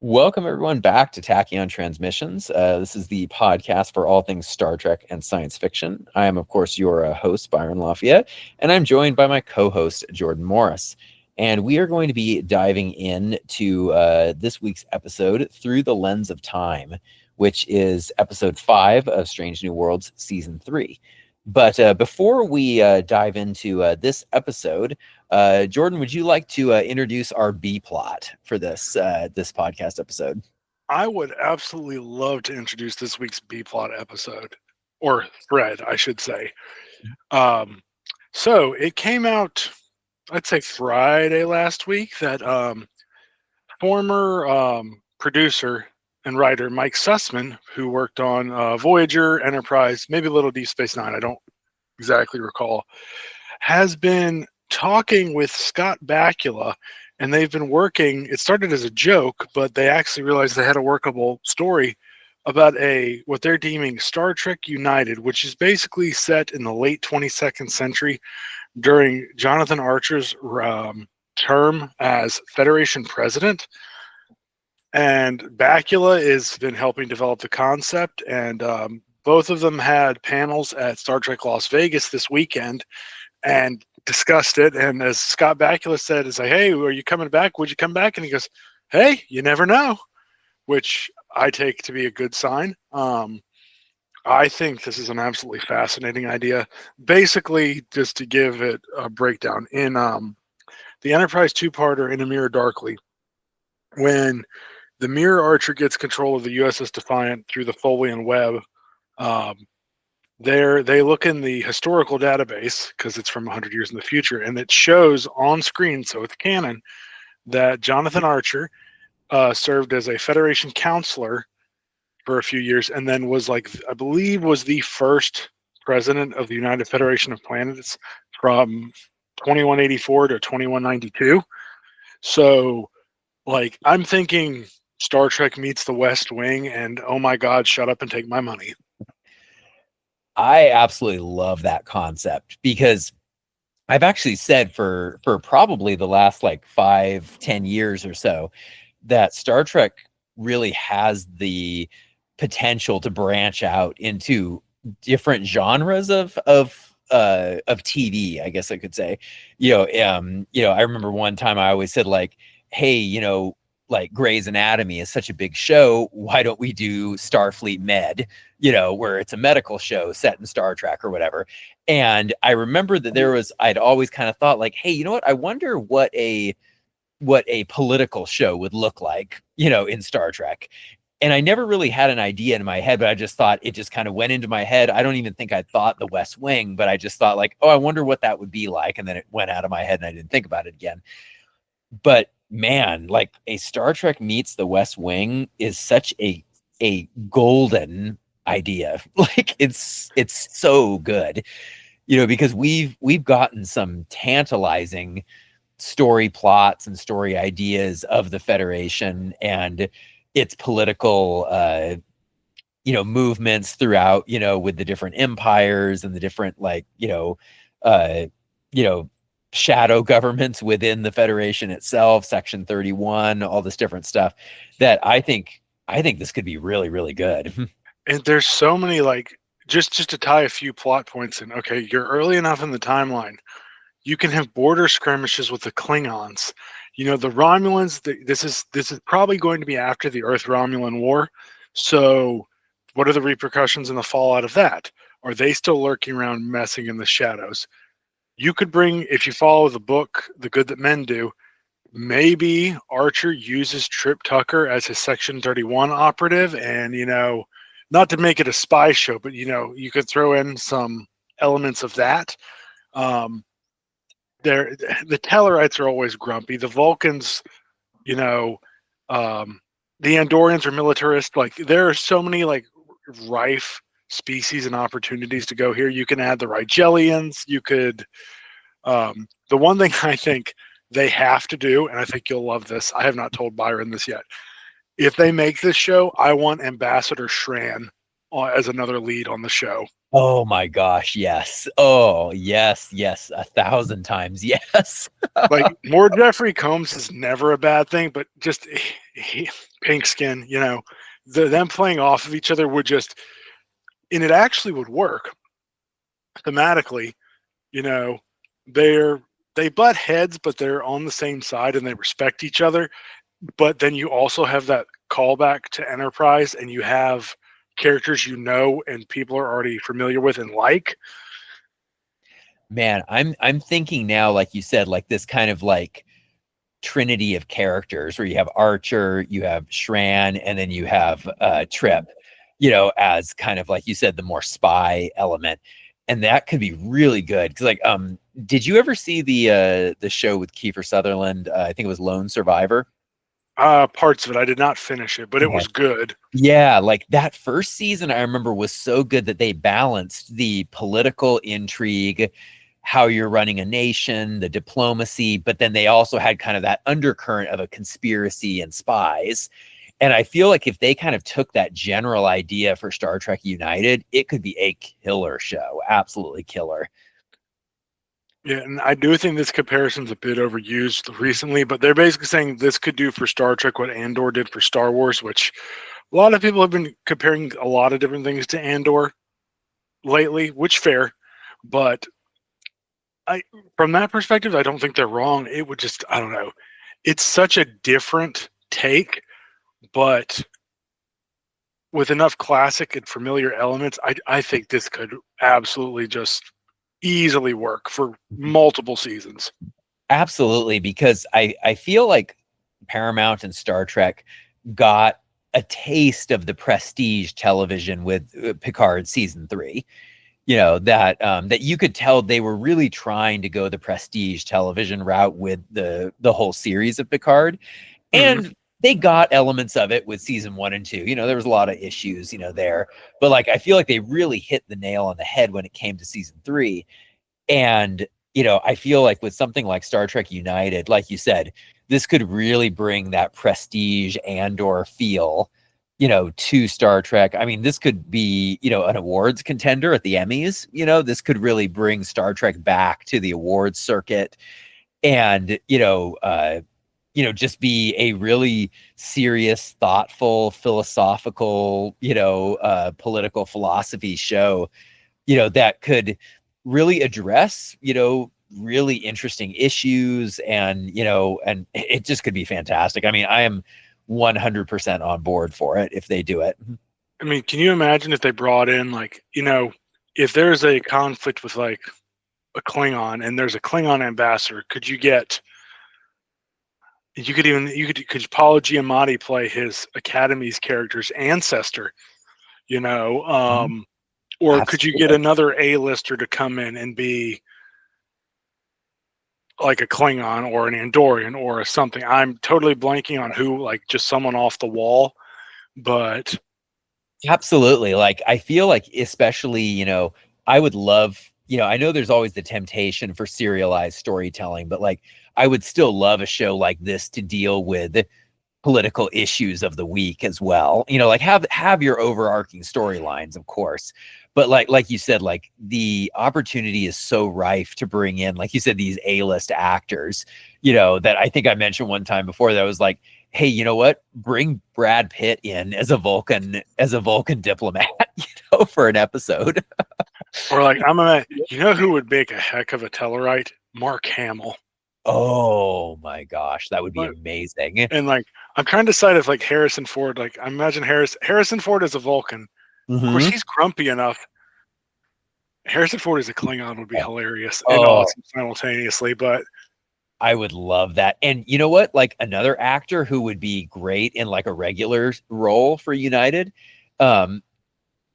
Welcome, everyone, back to Tachyon Transmissions. This is the podcast for all things Star Trek and science fiction. I am, of course, your host, Byron Lafayette, and I'm joined by my co-host, Jordan Morris. And we are going to be diving into this week's episode, Through the Lens of Time, which is episode 5 of Strange New Worlds, season 3. But before we dive into this episode, Jordan, would you like to introduce our B plot for this podcast episode? I would absolutely love to introduce this week's B plot episode, or thread, I should say. So it came out, I'd say Friday last week, that former producer and writer Mike Sussman, who worked on Voyager, Enterprise, maybe a little Deep Space Nine, I don't exactly recall, has been talking with Scott Bakula, and they've been working. It started as a joke, but they actually realized they had a workable story about what they're deeming Star Trek United, which is basically set in the late 22nd century during Jonathan Archer's term as Federation president. And Bakula has been helping develop the concept, and both of them had panels at Star Trek Las Vegas this weekend and discussed it. And as Scott Bakula said, it's like, hey, are you coming back? Would you come back? And he goes, hey, you never know, which I take to be a good sign. I think this is an absolutely fascinating idea. Basically, just to give it a breakdown, in the Enterprise two-parter In a Mirror Darkly, when the Mirror Archer gets control of the USS Defiant through the Folian web, they look in the historical database, because it's from 100 years in the future, and it shows on screen, so it's canon, that Jonathan Archer served as a Federation counselor for a few years, and then was, like, I believe, was the first president of the United Federation of Planets from 2184 to 2192. So, like, I'm thinking Star Trek meets the West Wing, and oh my God, shut up and take my money. I absolutely love that concept, because I've actually said for probably the last like 5-10 years or so that Star Trek really has the potential to branch out into different genres of TV, I guess I could say. I remember one time I always said, like, hey, like Grey's Anatomy is such a big show, why don't we do Starfleet Med, where it's a medical show set in Star Trek or whatever. And I remember that I'd always kind of thought, like, hey, you know what? I wonder what a political show would look like, in Star Trek. And I never really had an idea in my head, but I just thought, it just kind of went into my head. I don't even think I thought the West Wing, but I just thought, like, oh, I wonder what that would be like. And then it went out of my head and I didn't think about it again. But man, like, a Star Trek meets the West Wing is such a golden idea. Like, it's so good, because we've gotten some tantalizing story plots and story ideas of the Federation and its political movements throughout, with the different empires and the different, like, shadow governments within the Federation itself, Section 31, all this different stuff, that I think this could be really, really good. And there's so many, like, just to tie a few plot points in. Okay, you're early enough in the timeline. You can have border skirmishes with the Klingons. The Romulans, this is probably going to be after the Earth-Romulan War. So what are the repercussions and the fallout of that? Are they still lurking around messing in the shadows? You could bring, if you follow the book, The Good That Men Do, maybe Archer uses Trip Tucker as his Section 31 operative, and, not to make it a spy show, but, you could throw in some elements of that. The Tellarites are always grumpy. The Vulcans, the Andorians are militarist. Like, there are so many, like, rife species and opportunities to go here. You can add the Rigelians. You could, the one thing I think they have to do, and I think you'll love this, I have not told Byron this yet. If they make this show, I want Ambassador Shran as another lead on the show. Oh my gosh, yes. Oh, yes, 1,000 times yes. Like, more Jeffrey Combs is never a bad thing, but just pink skin, them playing off of each other would just, and it actually would work thematically. They butt heads, but they're on the same side and they respect each other. But then you also have that callback to Enterprise, and you have characters and people are already familiar with and like. Man, I'm thinking now, like you said, like this kind of like trinity of characters where you have Archer, you have Shran, and then you have Trip, as kind of like you said, the more spy element. And that could be really good. Cause like, did you ever see the show with Kiefer Sutherland? I think it was Lone Survivor. Parts of it. I did not finish it, but it was good. Yeah, like that first season I remember was so good that they balanced the political intrigue, how you're running a nation, the diplomacy, but then they also had kind of that undercurrent of a conspiracy and spies. And I feel like if they kind of took that general idea for Star Trek United, it could be a killer show. Absolutely killer. Yeah, and I do think this comparison's a bit overused recently, but they're basically saying this could do for Star Trek what Andor did for Star Wars, which a lot of people have been comparing a lot of different things to Andor lately, which fair. But from that perspective, I don't think they're wrong. It would just, I don't know. It's such a different take, but with enough classic and familiar elements, I think this could absolutely just easily work for multiple seasons. Absolutely, because I feel like Paramount and Star Trek got a taste of the prestige television with Picard season 3. That you could tell they were really trying to go the prestige television route with the whole series of Picard. And they got elements of it with season 1 and 2. There was a lot of issues, there, but like, I feel like they really hit the nail on the head when it came to season 3. And, I feel like with something like Star Trek United, like you said, this could really bring that prestige and/or feel, to Star Trek. I mean, this could be, an awards contender at the Emmys. This could really bring Star Trek back to the awards circuit and, just be a really serious, thoughtful, philosophical, political philosophy show, that could really address, really interesting issues and, and it just could be fantastic. I mean, I am 100% on board for it if they do it. I mean, can you imagine if they brought in if there's a conflict with like a Klingon and there's a Klingon ambassador, could Paolo Giamatti play his Academy's character's ancestor, or Absolutely. could you get another A-lister to come in and be like a Klingon or an Andorian or something? I'm totally blanking on who, like just someone off the wall, but absolutely. Like, I feel like, especially, I would love, I know there's always the temptation for serialized storytelling, but like, I would still love a show like this to deal with political issues of the week as well. Like have your overarching storylines, of course, but like you said, like the opportunity is so rife to bring in, like you said, these A-list actors, that I think I mentioned one time before that was like, hey, you know what? Bring Brad Pitt in as a Vulcan diplomat, for an episode. or like who would make a heck of a Tellarite? Mark Hamill. Oh my gosh, that would be amazing. And like, I'm trying to decide if like Harrison Ford, like I imagine Harrison Ford as a Vulcan. Of course, he's grumpy enough. Harrison Ford as a Klingon would be hilarious and awesome simultaneously, but I would love that. And you know what? Like another actor who would be great in like a regular role for United,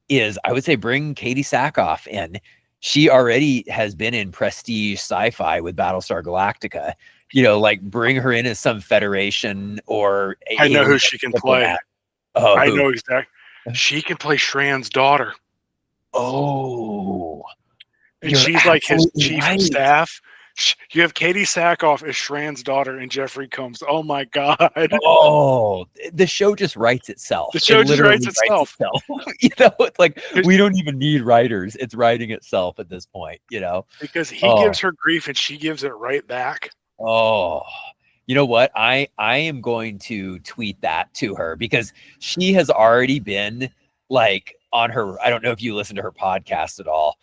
is I would say bring Katie Sackhoff in. She already has been in prestige sci-fi with Battlestar Galactica. Like bring her in as some Federation or I know who she can play. Oh, I know exactly. She can play Shran's daughter. Oh, and she's like his chief of staff. You have Katie Sackhoff as Shran's daughter and Jeffrey Combs. Oh my god! Oh, the show just writes itself. The show It just literally writes itself. You know, it's like we don't even need writers. It's writing itself at this point, you know. Because he gives her grief and she gives it right back. Oh, you know what? I am going to tweet that to her because she has already been like on her. I don't know if you listen to her podcast at all.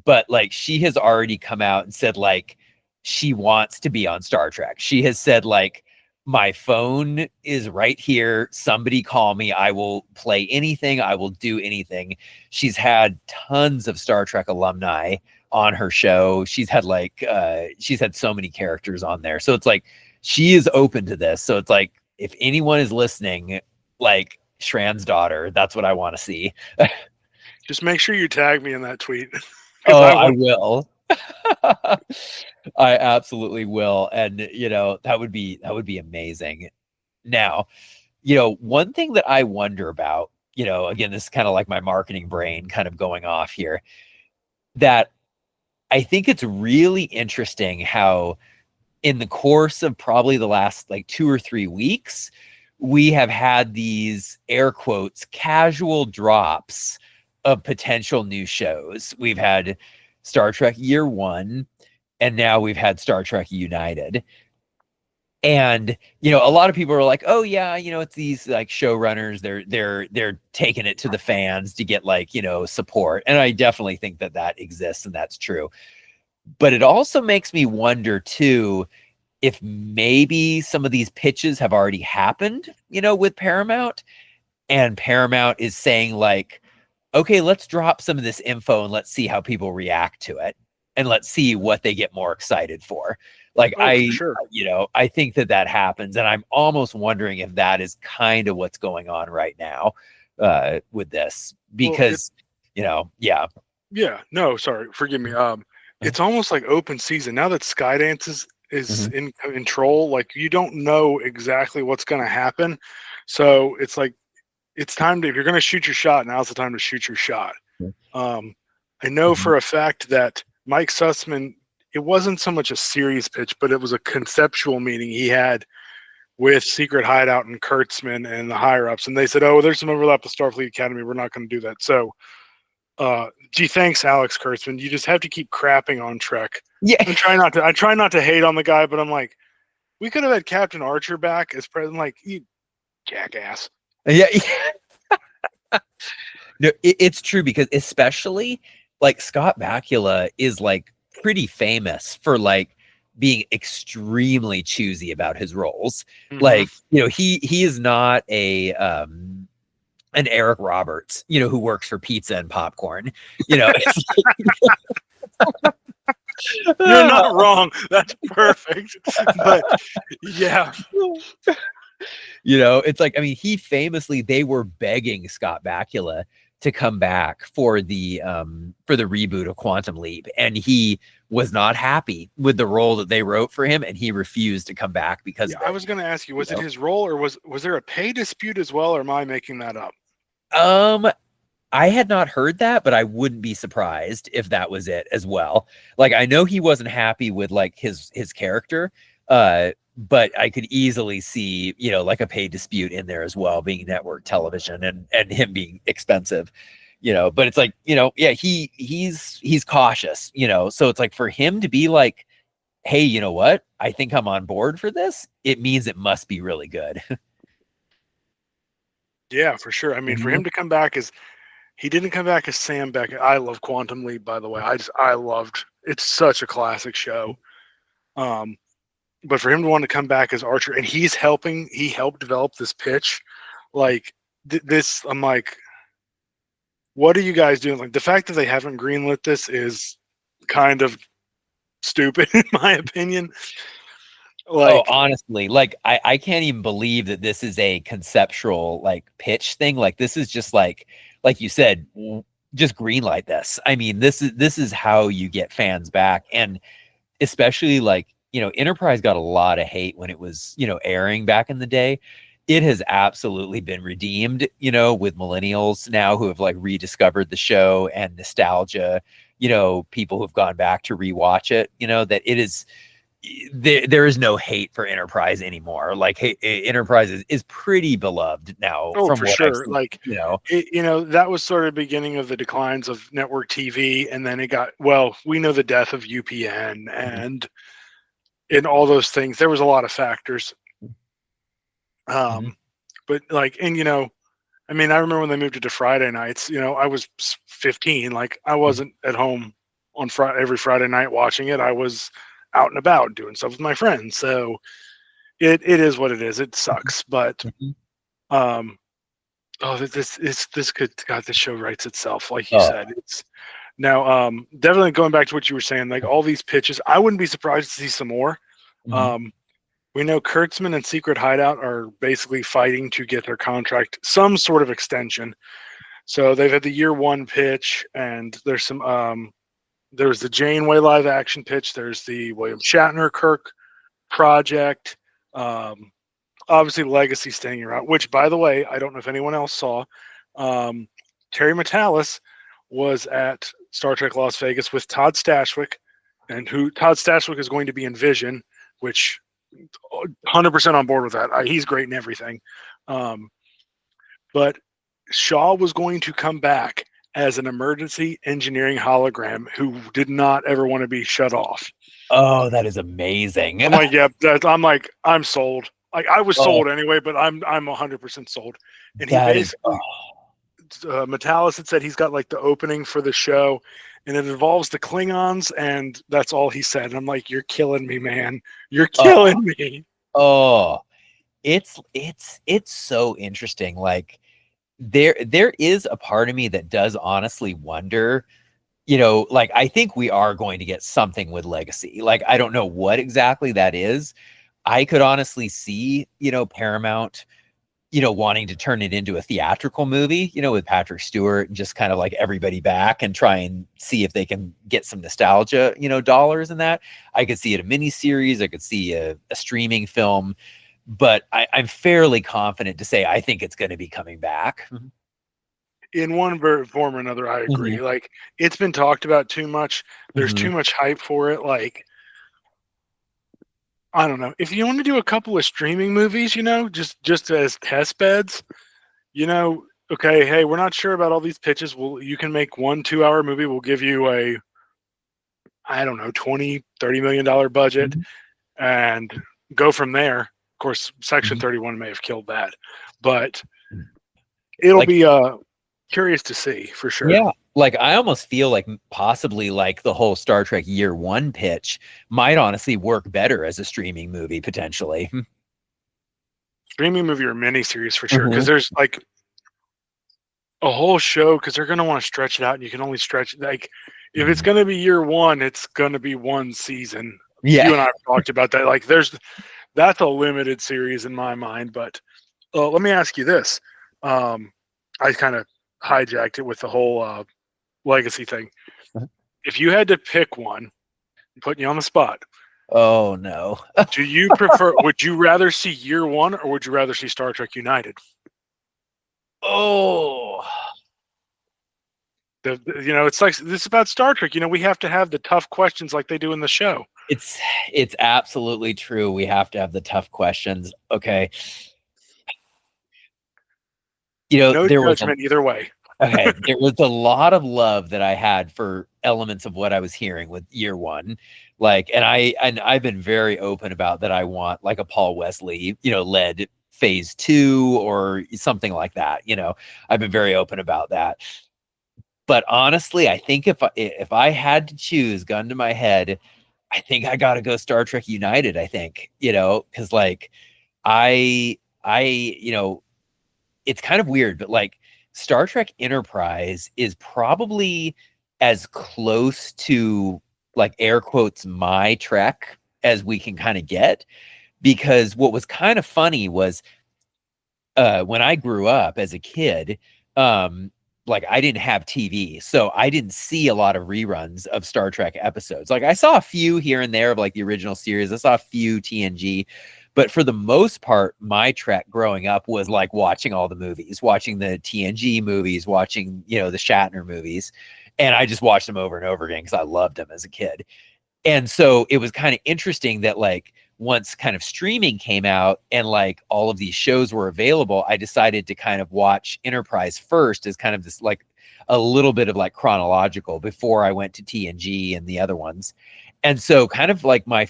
But like she has already come out and said like she wants to be on Star Trek. She has said like my phone is right here. Somebody call me. I will play anything. I will do anything. She's had tons of Star Trek alumni on her show. She's had like she's had so many characters on there. So it's like she is open to this. So it's like if anyone is listening, like Shran's daughter, that's what I want to see. Just make sure you tag me in that tweet. Oh, I will. I absolutely will. And you know, that would be amazing. Now, you know, one thing that I wonder about, you know, again, this is kind of like my marketing brain kind of going off here, that I think it's really interesting how in the course of probably the last like 2 or 3 weeks, we have had these air quotes casual drops of potential new shows. We've had Star Trek Year One, and now we've had Star Trek United. And you know, a lot of people are like, "Oh yeah, you know, it's these like showrunners. They're taking it to the fans to get like, you know, support." And I definitely think that that exists and that's true. But it also makes me wonder too if maybe some of these pitches have already happened, you know, with Paramount, and Paramount is saying like, okay, let's drop some of this info and let's see how people react to it. And let's see what they get more excited for. Like, Sure. You know, I think that that happens. And I'm almost wondering if that is kind of what's going on right now with this. Because, you know, yeah. Yeah. No, sorry. Forgive me. It's almost like open season. Now that Skydance is in control, like you don't know exactly what's going to happen. So it's like, it's time to, if you're going to shoot your shot, now's the time to shoot your shot. I know for a fact that Mike Sussman, it wasn't so much a series pitch, but it was a conceptual meeting he had with Secret Hideout and Kurtzman and the higher ups. And they said, oh, there's some overlap with Starfleet Academy. We're not going to do that. So, gee, thanks, Alex Kurtzman. You just have to keep crapping on Trek. Yeah. I try not to hate on the guy, but I'm like, we could have had Captain Archer back as president. Like, you jackass. Yeah. No, it's true because especially like Scott Bakula is like pretty famous for like being extremely choosy about his roles. Like, you know, he is not a an Eric Roberts, you know, who works for pizza and popcorn, you know. You're not wrong. That's perfect. But yeah. You know, it's like, I mean, he famously, they were begging Scott Bakula to come back for the reboot of Quantum Leap, and he was not happy with the role that they wrote for him, and he refused to come back because I was going to ask you, was it his role, or was there a pay dispute as well, or am I making that up? I had not heard that, but I wouldn't be surprised if that was it as well. Like, I know he wasn't happy with like his character, but I could easily see, you know, like a pay dispute in there as well, being network television and him being expensive, you know. But it's like, you know, yeah, he's cautious, you know. So it's like for him to be like, hey, you know what? I think I'm on board for this. It means it must be really good. Yeah, for sure. I mean, for him to come back as, he didn't come back as Sam Beckett. I love Quantum Leap, by the way. I loved, it's such a classic show. But for him to want to come back as Archer, and he helped develop this pitch, like this, I'm like, what are you guys doing? Like, the fact that they haven't greenlit this is kind of stupid, in my opinion. Like, honestly, like I can't even believe that this is a conceptual like pitch thing. Like, this is just like you said, just greenlight this. I mean, this is how you get fans back. And especially like, you know, Enterprise got a lot of hate when it was, you know, airing back in the day. It has absolutely been redeemed, you know, with millennials now who have like rediscovered the show and nostalgia. people who've gone back to rewatch it, that it is, there is no hate for Enterprise anymore. Like, Enterprise is pretty beloved now. Oh, From for what I've sure. seen, Like, that was sort of the beginning of the declines of network TV, and then it got, we know the death of UPN and all those things. There was a lot of factors. But like, and I mean, I remember when they moved it to Friday nights. I was 15. Like, I wasn't at home on every Friday night watching it. I was out and about doing stuff with my friends. So it is what it is. It sucks, but this show writes itself, like you said. It's now definitely going back to what you were saying. Like, all these pitches, I wouldn't be surprised to see some more. We know Kurtzman and Secret Hideout are basically fighting to get their contract some sort of extension. So they've had the year 1 pitch, and there's some there's the Janeway live action pitch. There's the William Shatner Kirk project. Obviously Legacy staying around, which, by the way, I don't know if anyone else saw. Terry Matalas was at Star Trek Las Vegas with Todd Stashwick, and Todd Stashwick is going to be in Vision, which 100% on board with that. He's great in everything. But Shaw was going to come back as an emergency engineering hologram who did not ever want to be shut off. Oh, that is amazing. I'm like, yeah, I'm sold. Like, I was sold anyway, but I'm 100% sold. And he basically, Matalas had said he's got like the opening for the show, and it involves the Klingons, and that's all he said. And I'm like, you're killing me, man. You're killing me. Oh, it's so interesting. Like, there is a part of me that does honestly wonder, like, I think we are going to get something with Legacy. Like, I don't know what exactly that is. I could honestly see, Paramount, wanting to turn it into a theatrical movie, with Patrick Stewart and just kind of like everybody back and try and see if they can get some nostalgia, dollars in that. I could see it a miniseries. I could see a streaming film, but I'm fairly confident to say I think it's going to be coming back. In one form or another, I agree. Like, it's been talked about too much. There's too much hype for it. Like, I don't know. If you want to do a couple of streaming movies, just as test beds, okay, hey, we're not sure about all these pitches. You can make 1-2 hour movie. We'll give you a, I don't know, $20-30 million budget and go from there. Of course, Section 31 may have killed that, but it'll be curious to see for sure. Yeah. Like, I almost feel like possibly like the whole Star Trek year 1 pitch might honestly work better as a streaming movie, potentially. Streaming movie or miniseries for sure. Because there's like a whole show, because they're going to want to stretch it out, and you can only stretch, like, if it's going to be year 1, it's going to be 1 season. Yeah. You and I have talked about that. Like, that's a limited series in my mind. But let me ask you this. I kind of hijacked it with the whole Legacy thing. If you had to pick one, I'm putting you on the spot. Oh no. Do you prefer, would you rather see year 1 or would you rather see Star Trek United? Oh, it's like, this is about Star Trek. We have to have the tough questions like they do in the show. It's absolutely true. We have to have the tough questions. Okay. No there judgment either way. Okay, there was a lot of love that I had for elements of what I was hearing with year 1. Like, and I've been very open about that. I want like a Paul Wesley, led phase 2 or something like that. I've been very open about that. But honestly, I think if I had to choose, gun to my head, I think I got to go Star Trek United. I think, because like I it's kind of weird, but like, Star Trek Enterprise is probably as close to, like, air quotes, my Trek as we can kind of get, because what was kind of funny was when I grew up as a kid, like, I didn't have TV, so I didn't see a lot of reruns of Star Trek episodes. Like, I saw a few here and there of like the original series. I saw a few TNG. But for the most part, my Trek growing up was like watching all the movies, watching the TNG movies, watching, the Shatner movies. And I just watched them over and over again because I loved them as a kid. And so it was kind of interesting that like once kind of streaming came out and like all of these shows were available, I decided to kind of watch Enterprise first as kind of this like a little bit of like chronological before I went to TNG and the other ones. And so kind of like my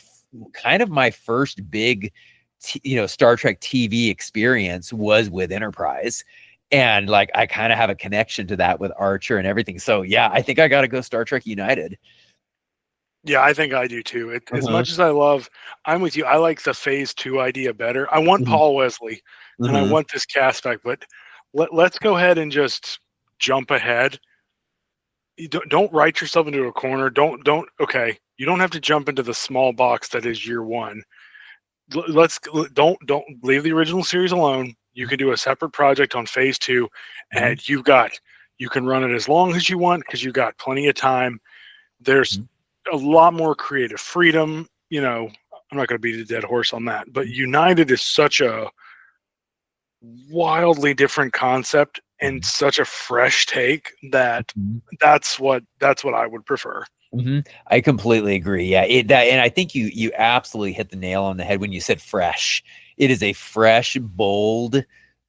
first big Star Trek TV experience was with Enterprise. And like I kind of have a connection to that with Archer and everything. So yeah, I think I got to go Star Trek United. Yeah, I think I do too. As much as I'm with you. I like the Phase 2 idea better. I want Paul Wesley, and I want this cast back, but let's go ahead and just jump ahead. You don't write yourself into a corner. Okay. You don't have to jump into the small box that is year one. Don't leave the original series alone. You can do a separate project on Phase 2, and you can run it as long as you want because you got plenty of time. There's a lot more creative freedom. I'm not going to beat a dead horse on that, but United is such a wildly different concept and such a fresh take that that's what I would prefer. I completely agree. Yeah, and I think you absolutely hit the nail on the head when you said fresh. It is a fresh, bold,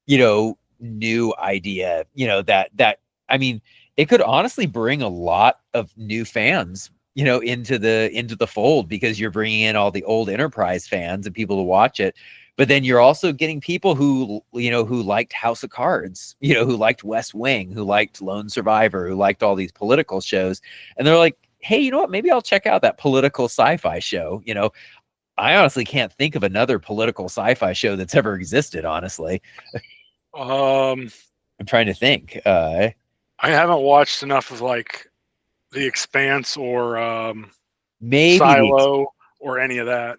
new idea. That I mean, it could honestly bring a lot of new fans, into the fold because you're bringing in all the old Enterprise fans and people to watch it. But then you're also getting people who liked House of Cards, who liked West Wing, who liked Lone Survivor, who liked all these political shows. And they're like, hey, you know what? Maybe I'll check out that political sci-fi show. I honestly can't think of another political sci-fi show that's ever existed, honestly. I'm trying to think. I haven't watched enough of like The Expanse or maybe Silo or any of that.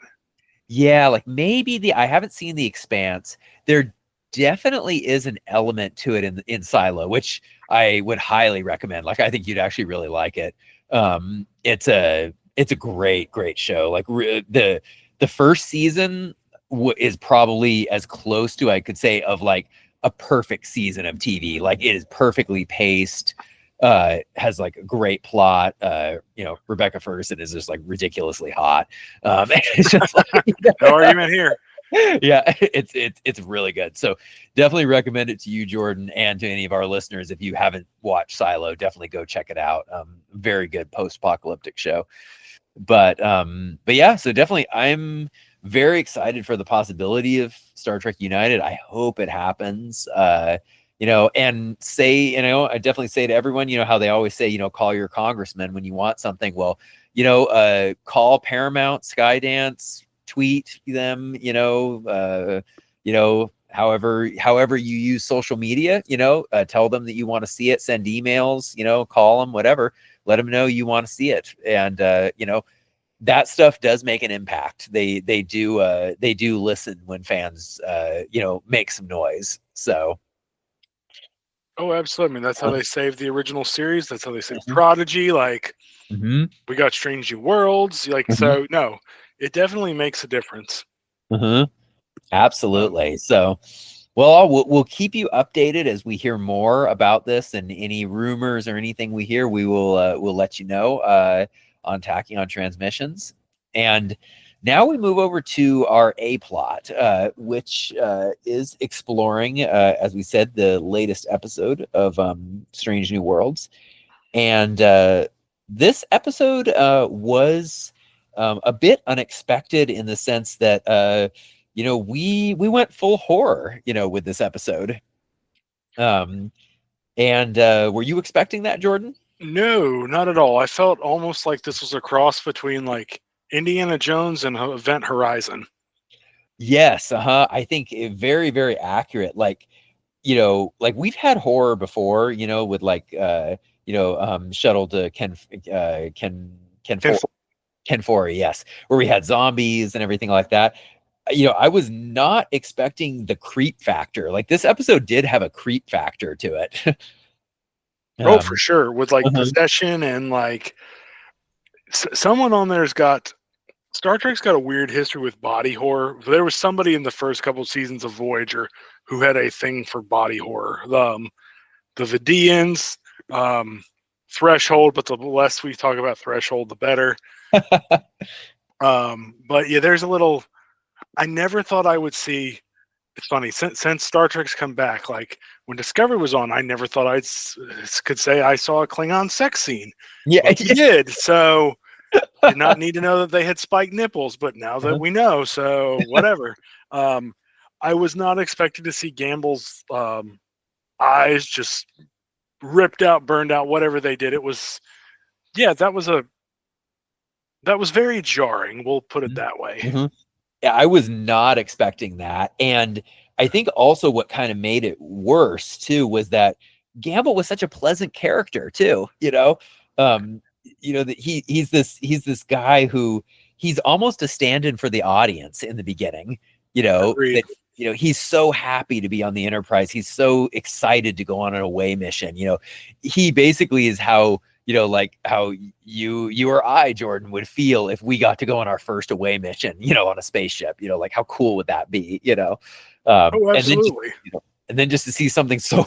Yeah, like maybe I haven't seen The Expanse. There definitely is an element to it in Silo, which I would highly recommend. Like I think you'd actually really like it. It's a great show. Like the first season is probably as close to I could say of like a perfect season of TV. Like it is perfectly paced. Has like a great plot. Rebecca Ferguson is just like ridiculously hot. It's just like, no argument here. Yeah, it's really good. So definitely recommend it to you, Jordan, and to any of our listeners. If you haven't watched Silo, definitely go check it out. Very good post-apocalyptic show. But yeah, so definitely I'm very excited for the possibility of Star Trek United. I hope it happens. And I definitely say to everyone, how they always say, call your congressman when you want something. Well, call Paramount, Skydance, tweet them, however you use social media, tell them that you want to see it, send emails, call them, whatever, let them know you want to see it. And, that stuff does make an impact. They do listen when fans, make some noise. So. Oh, absolutely. I mean, that's how they saved the original series. That's how they saved Prodigy. Like, we got Strange New Worlds. Like, so no, it definitely makes a difference. Absolutely. So, well, we'll keep you updated as we hear more about this, and any rumors or anything we hear, we'll let you know on Tachyon Transmissions. And now we move over to our A plot, which is exploring, as we said, the latest episode of Strange New Worlds. And this episode was a bit unexpected in the sense that, we went full horror, with this episode. And were you expecting that, Jordan? No, not at all. I felt almost like this was a cross between like Indiana Jones and Event Horizon. Yes, I think very, very accurate. Like, like we've had horror before, with like Shuttle to Ken Forey, yes, where we had zombies and everything like that. I was not expecting the creep factor. Like this episode did have a creep factor to it. Oh, for sure. With like possession and like someone on there's got Star Trek's got a weird history with body horror. There was somebody in the first couple of seasons of Voyager who had a thing for body horror. The Vadyans, Threshold, but the less we talk about Threshold, the better. But yeah, there's a little. I never thought I would see. It's funny since Star Trek's come back. Like when Discovery was on, I never thought could say I saw a Klingon sex scene. Yeah, But we did. So did not need to know that they had spiked nipples, but now that we know, so whatever. I was not expecting to see Gamble's eyes just ripped out, burned out, whatever they did. It was, yeah, that was very jarring. We'll put it that way. Mm-hmm. Yeah, I was not expecting that. And I think also what kind of made it worse too was that Gamble was such a pleasant character too, that he's this guy who he's almost a stand-in for the audience in the beginning, Agreed. that he's so happy to be on the Enterprise. He's so excited to go on an away mission. He basically is how like how you or I, Jordan, would feel if we got to go on our first away mission, on a spaceship. Like how cool would that be? Oh, absolutely. And then just to see something so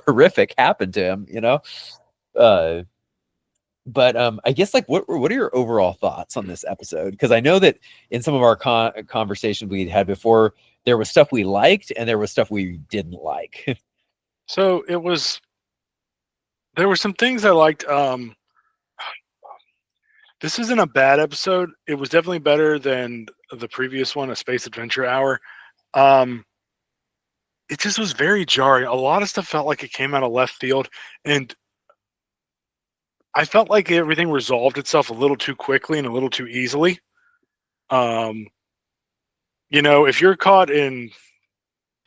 horrific happen to him, but I guess like what are your overall thoughts on this episode? Because I know that in some of our conversations we had before, there was stuff we liked and there was stuff we didn't like. So there were some things I liked. This isn't a bad episode. It was definitely better than the previous one, A Space Adventure Hour. It just was very jarring. A lot of stuff felt like it came out of left field, and I felt like everything resolved itself a little too quickly and a little too easily. If you're caught in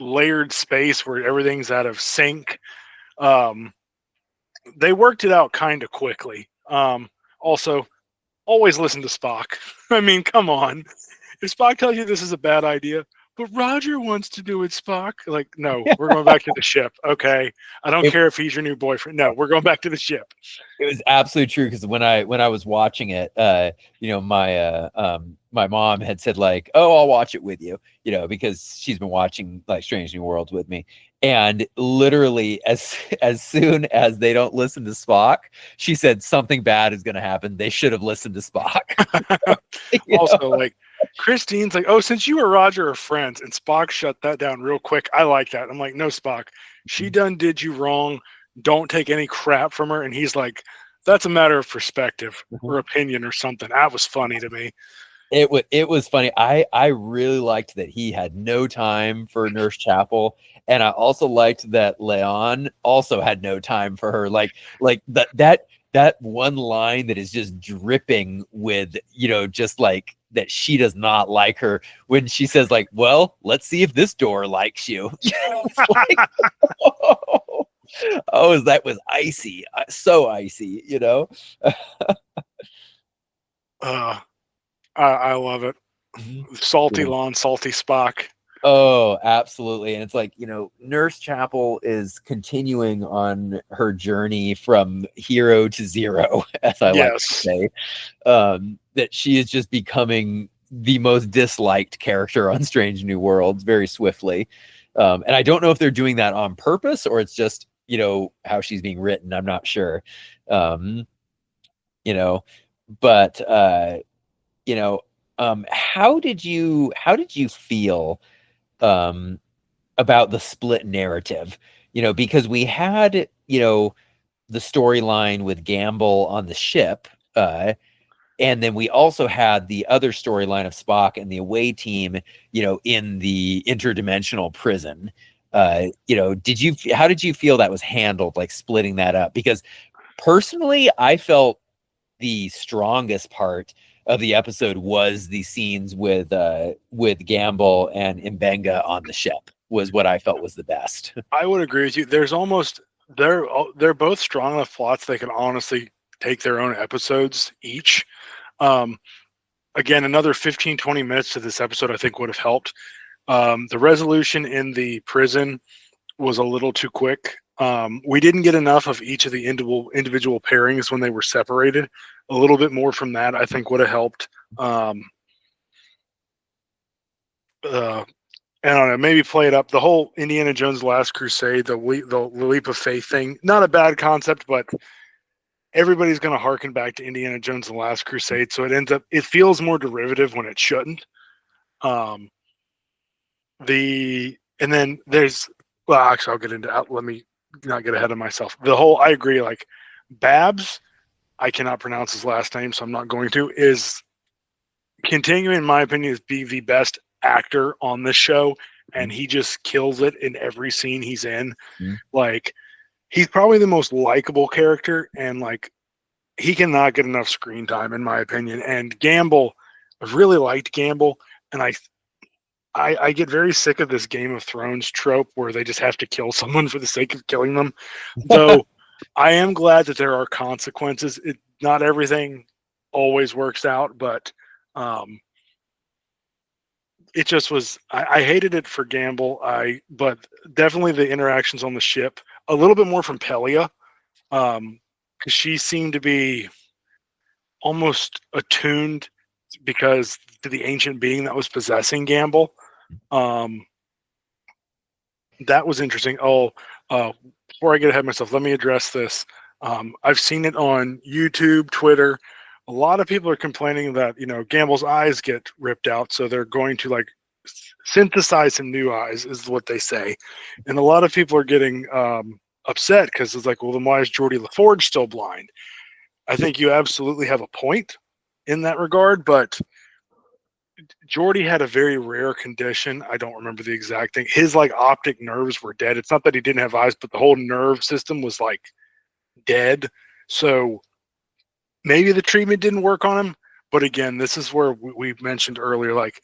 layered space where everything's out of sync, they worked it out kind of quickly. Also, always listen to Spock. I mean, come on. If Spock tells you this is a bad idea, but Roger wants to do it, Spock. Like, no, we're going back to the ship. Okay. I don't care if he's your new boyfriend. No, we're going back to the ship. It was absolutely true. Because when I was watching it, my mom had said like, "Oh, I'll watch it with you," because she's been watching like Strange New Worlds with me. And literally as soon as they don't listen to Spock, she said something bad is going to happen. They should have listened to Spock. Also, like Christine's like, "Oh, since you or Roger are friends," and Spock shut that down real quick. I like that. I'm like, "No, Spock, she done did you wrong. Don't take any crap from her." And he's like, "That's a matter of perspective or opinion or something." That was funny to me. It was funny. I really liked that he had no time for Nurse Chapel, and I also liked that Leon also had no time for her. Like that one line that is just dripping with just like that she does not like her when she says like, "Well, let's see if this door likes you." Like, oh, that was icy, so icy, I love it. Salty Lon, salty Spock. Oh, absolutely. And it's like, Nurse Chapel is continuing on her journey from hero to zero, as I like to say. That she is just becoming the most disliked character on Strange New Worlds very swiftly. And I don't know if they're doing that on purpose or it's just, how she's being written. I'm not sure. But how did you feel about the split narrative? Because we had the storyline with Gamble on the ship, and then we also had the other storyline of Spock and the away team in the interdimensional prison. How did you feel that was handled, like splitting that up? Because personally I felt the strongest part of the episode was the scenes with Gamble and Mbenga on the ship was what I felt was the best. I would agree with you. They're both strong enough plots they can honestly take their own episodes each. Again, another 15-20 minutes to this episode I think would have helped. The resolution in the prison was a little too quick. We didn't get enough of each of the individual pairings when they were separated. A little bit more from that, I think, would have helped. I don't know, maybe play it up. The whole Indiana Jones Last Crusade, the leap of faith thing, not a bad concept, but everybody's going to harken back to Indiana Jones and the Last Crusade, so it feels more derivative when it shouldn't. And then there's, well, actually, I'll get into that. Let me not get ahead of myself. I agree, like, Babs, I cannot pronounce his last name, so I'm not going to, is continuing, in my opinion, to be the best actor on this show, and he just kills it in every scene he's in. Like, he's probably the most likable character, and like, he cannot get enough screen time, in my opinion. And Gamble, I've really liked Gamble, and I get very sick of this Game of Thrones trope where they just have to kill someone for the sake of killing them. Though I am glad that there are consequences. Not everything always works out, but it just was. I hated it for Gamble. But definitely the interactions on the ship, a little bit more from Pelleia, because she seemed to be almost attuned to the ancient being that was possessing Gamble. That was interesting. Before I get ahead of myself, let me address this. I've seen it on YouTube, Twitter. A lot of people are complaining that, Gamble's eyes get ripped out, so they're going to like synthesize some new eyes, is what they say. And a lot of people are getting upset because it's like, well, then why is Geordi LaForge still blind? I think you absolutely have a point in that regard, but Geordi had a very rare condition. I don't remember the exact thing. His like optic nerves were dead. It's not that he didn't have eyes, but the whole nerve system was like dead. So maybe the treatment didn't work on him. But again, this is where we mentioned earlier, like,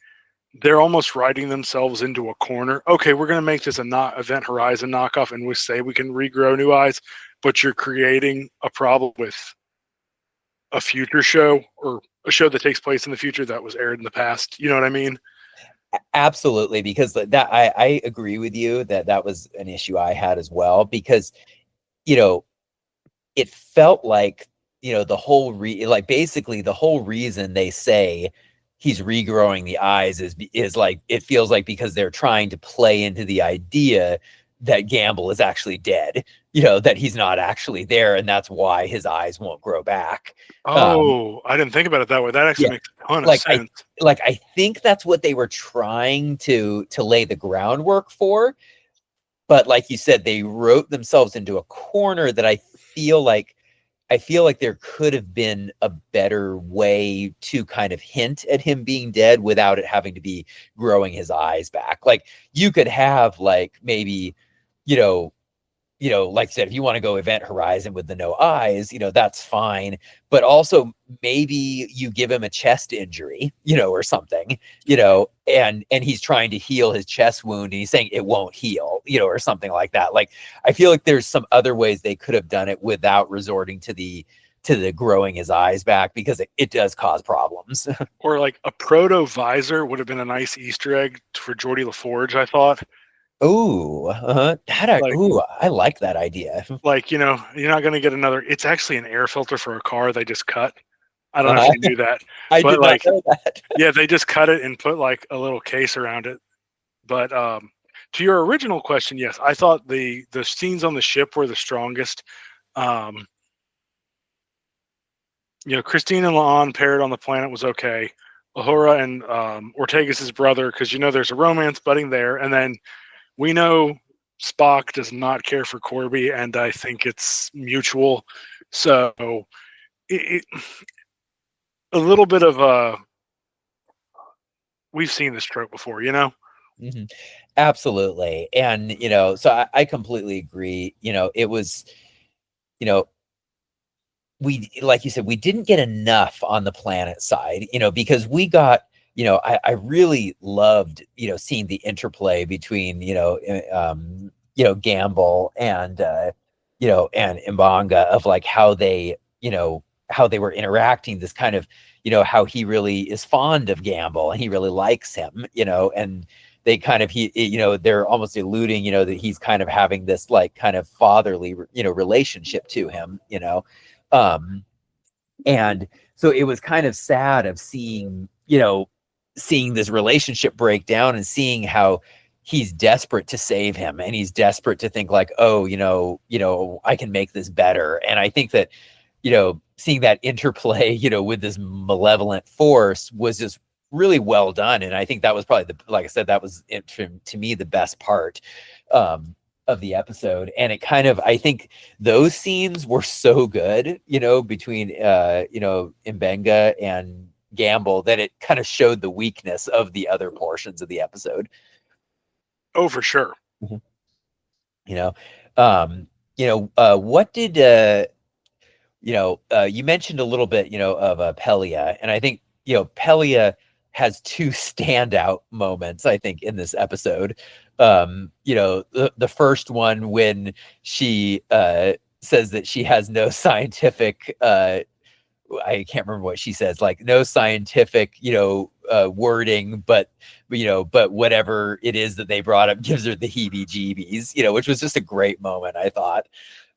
they're almost writing themselves into a corner. Okay, we're going to make this a Event Horizon knockoff, and we say we can regrow new eyes, but you're creating a problem with a future show, or a show that takes place in the future that was aired in the past. You know what I mean? Absolutely, because that I agree with you that was an issue I had as well, because it felt like basically the whole reason they say he's regrowing the eyes is like, it feels like because they're trying to play into the idea that Gamble is actually dead, that he's not actually there, and that's why his eyes won't grow back. I didn't think about it that way. That actually makes a ton of sense. I think that's what they were trying to lay the groundwork for, but like you said, they wrote themselves into a corner that I feel like there could have been a better way to kind of hint at him being dead without it having to be growing his eyes back. Like, you could have like maybe, like I said, if you want to go Event Horizon with the no eyes, that's fine. But also maybe you give him a chest injury, or something, and he's trying to heal his chest wound, and he's saying it won't heal, or something like that. Like, I feel like there's some other ways they could have done it without resorting to the growing his eyes back, because it does cause problems. Or like a proto visor would have been a nice Easter egg for Geordi LaForge, I thought. Ooh, I like that idea. Like, you're not going to get another. It's actually an air filter for a car they just cut. I don't know if you knew that. I did not know that. Yeah, they just cut it and put like a little case around it. But to your original question, yes, I thought the scenes on the ship were the strongest. Christine and La'an paired on the planet was okay. Uhura and Ortegas' brother, because there's a romance budding there. And then we know Spock does not care for Corby, and I think it's mutual. So a little bit of we've seen this trope before, Mm-hmm. Absolutely. And, so I completely agree. It was, we, like you said, we didn't get enough on the planet side, because we got, I really loved, seeing the interplay between, Gamble and, and Mbanga, of like how they were interacting, this kind of, how he really is fond of Gamble and he really likes him, and they kind of, they're almost alluding, that he's kind of having this like kind of fatherly, relationship to him, and so it was kind of sad of seeing this relationship break down, and seeing how he's desperate to save him, and he's desperate to think like, oh, I can make this better. And I think that, seeing that interplay, with this malevolent force was just really well done. And I think that was probably like I said, that was to me the best part of the episode. And it kind of, I think those scenes were so good, between Mbenga and Gamble, that it kind of showed the weakness of the other portions of the episode. Oh, for sure. Mm-hmm. What did you mentioned a little bit, of Pelleia, and I think Pelleia has two standout moments, I think, in this episode. The first one when she says that she has no scientific I can't remember what she says, like no scientific, wording, but whatever it is that they brought up gives her the heebie-jeebies, which was just a great moment, I thought.